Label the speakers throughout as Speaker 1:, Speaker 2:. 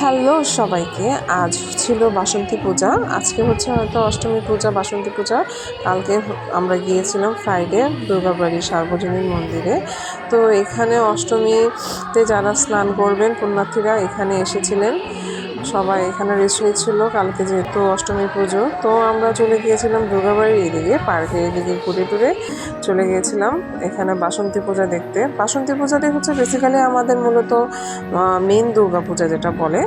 Speaker 1: Hello সবাইকে। আজ ছিল বাসন্তী পূজা। আজকে হচ্ছে হয়তো অষ্টমী পূজা, বাসন্তী পূজা। কালকে আমরা গিয়েছিলাম ফ্রাইডে দুর্গাবাড়ি সার্বজনীন মন্দিরে। তো এখানে অষ্টমীতে যারা স্নান করবেন পুণ্যার্থীরা এখানে এসেছিলেন। সবাই এখানে রেস্ট নিচ্ছিল কালকে যেহেতু অষ্টমী পুজো। তো আমরা চলে গিয়েছিলাম দুর্গাবাড়ির এদিকে, পার্কের এদিকে ঘুরে টুরে চলে গিয়েছিলাম এখানে বাসন্তী পূজা দেখতে। বাসন্তী পূজাটাই হচ্ছে বেসিক্যালি আমাদের মূলত মেন দুর্গা পূজা যেটা বলে।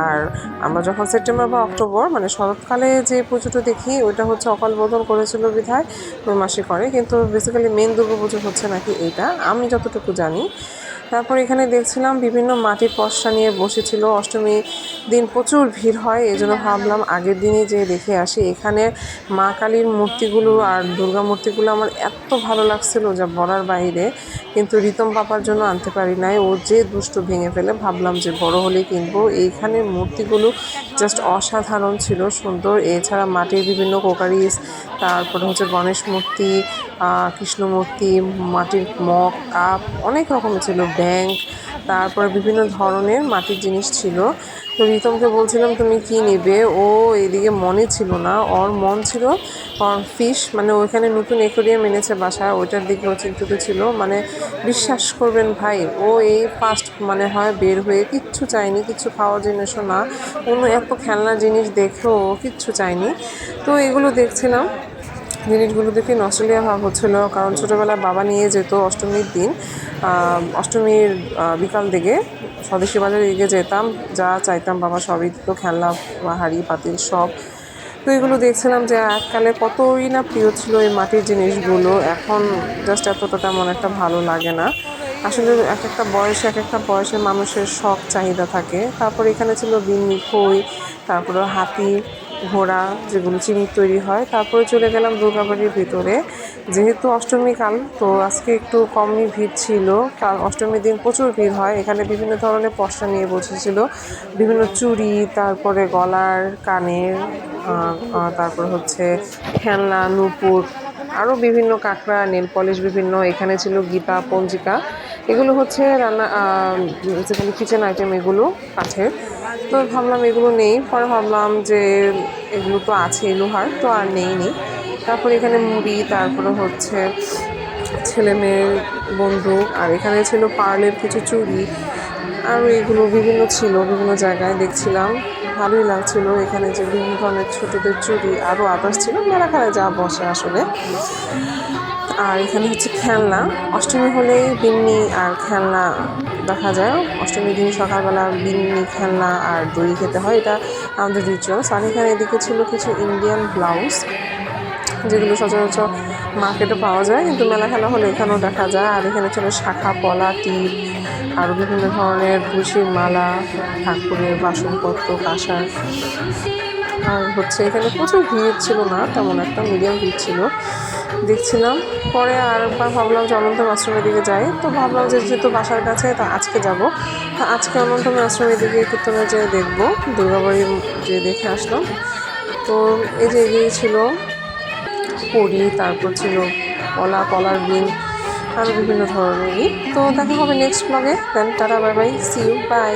Speaker 1: আর আমরা যখন সেপ্টেম্বর বা অক্টোবর মানে শরৎকালে যে পুজোটা দেখি ওইটা হচ্ছে অকাল বোধন করেছিল বিধায় ওই মাসে করে, কিন্তু বেসিক্যালি মেন দুর্গা পুজো হচ্ছে নাকি এইটা, আমি যতটুকু জানি। তারপর এখানে দেখছিলাম বিভিন্ন মাটির পসরা নিয়ে বসেছিল। অষ্টমী দিন প্রচুর ভিড় হয়, এই জন্য ভাবলাম আগের দিনই যে দেখে আসি। এখানে মা কালীর মূর্তিগুলো আর দুর্গা মূর্তিগুলো আমার এত ভালো লাগছিল যা বলার বাইরে, কিন্তু রিতম পাপার জন্য আনতে পারি নাই। ও যে দুষ্টু ভেঙে ফেলে, ভাবলাম যে বড় হলেই কিনবো। এইখানে মূর্তিগুলো জাস্ট অসাধারণ ছিল, সুন্দর। এছাড়া মাটির বিভিন্ন কোকারিস, তারপরে হচ্ছে গণেশ মূর্তি, কৃষ্ণ মূর্তি, মাটির মগ, কাপ, অনেক রকমের ছিল, ব্যাংক, তারপরে বিভিন্ন ধরনের মাটির জিনিস ছিল। তো রিতমকে বলছিলাম তুমি কি নেবে, ও এদিকে মনে ছিল না, ওর মন ছিল ফিশ, মানে ওইখানে নতুন অ্যাকোয়ারিয়াম এনেছে বাসায়, ওইটার দিকে ও চিন্তিত ছিল। মানে বিশ্বাস করবেন ভাই, ও এই ফার্স্ট মানে হয় বের হয়ে কিচ্ছু চায়নি, কিছু খাওয়ার জিনিসও না, অন্য এত খেলনার জিনিস দেখেও কিচ্ছু চায়নি। তো এগুলো দেখছিলাম, জিনিসগুলো দেখে নস্টালজিয়া ভাব হচ্ছিল, কারণ ছোটোবেলায় বাবা নিয়ে যেত অষ্টমীর দিন, অষ্টমীর বিকাল দিকে স্বদেশী বাজারে দিকে যেতাম, যা চাইতাম বাবা সবই দিত, খেলনা, হাঁড়ি পাতিল সব। তো এগুলো দেখছিলাম যে এককালে কতই না প্রিয় ছিল এই মাটির জিনিসগুলো, এখন জাস্ট এতটা তেমন একটা ভালো লাগে না। আসলে এক একটা বয়সে এক একটা বয়সে মানুষের শখ চাহিদা থাকে। তারপর এখানে ছিল বিন্নি, খই, তারপরে হাতি, ঘোড়া যেগুলো চিনির তৈরি হয়। তারপরে চলে গেলাম দুর্গাবাড়ির ভিতরে। যেহেতু অষ্টমী কাল, তো আজকে একটু কমই ভিড় ছিল। কাল অষ্টমীর দিন প্রচুর ভিড় হয়। এখানে বিভিন্ন ধরনের পসরা নিয়ে বসেছিল, বিভিন্ন চুড়ি, তারপরে গলার, কানের, তারপর হচ্ছে খেলনা, নূপুর, আরও বিভিন্ন কাঁকড়া, নেল পলিশ বিভিন্ন। এখানে ছিল গীতা, পঞ্জিকা, এগুলো হচ্ছে রান্না যেখানে কিচেন আইটেম, এগুলো কাঠের। তো ভাবলাম এগুলো নেই, পরে ভাবলাম যে এগুলো তো আছে লোহার, তো আর নেই। তারপর এখানে মুড়ি, তারপরে হচ্ছে ছেলে মেয়ের বন্দুক, আর এখানে ছিল পার্লের কিছু চুড়ি, আর এগুলো বিভিন্ন ছিল, বিভিন্ন জায়গায় দেখছিলাম, ভালোই লাগছিল। এখানে যে বিভিন্ন ধরনের ছোটোদের চুড়ি আরও আদার্স ছিল, মেলা খেলায় যা বসে আসলে। আর এখানে হচ্ছে খেলনা, অষ্টমী হলেই বিন্নি আর খেলনা দেখা যায়। অষ্টমীর দিন সকালবেলা বিন্নি, খেলনা আর দই খেতে হয়, এটা আমাদের রিচুয়ালস। আর এখানে এদিকে ছিল কিছু ইন্ডিয়ান ব্লাউজ, যেগুলো সচরাচর মার্কেটে পাওয়া যায়, কিন্তু মেলা খেলা হলে এখানেও দেখা যায়। আর এখানে ছিল শাখা পলা, টিপ, আরও বিভিন্ন ধরনের তুলসীর মালা, ঠাকুরের বাসনপত্র, কাঁসার। আর হচ্ছে এখানে প্রচুর ভিড় ছিল না, তেমন একটা মিডিয়াম ভিড় ছিল, দেখছিলাম। পরে আরেকবার ভাবলাম যে অনন্তম আশ্রমের দিকে যাই, তো ভাবলাম যে যেহেতু বাসার কাছে, তা আজকে যাব। তা আজকে অনন্তম আশ্রমের দিকে কীর্তনে যেয়ে দেখবো, দুর্গাবাড়ি যে দেখে আসলাম। তো এই যে এগিয়ে ছিল পরি, তারপর ছিল পলার বিন, আরও বিভিন্ন ধরনেরই। তো দেখা হবে নেক্সট ব্লগে। Then tata, bye bye, see you, by.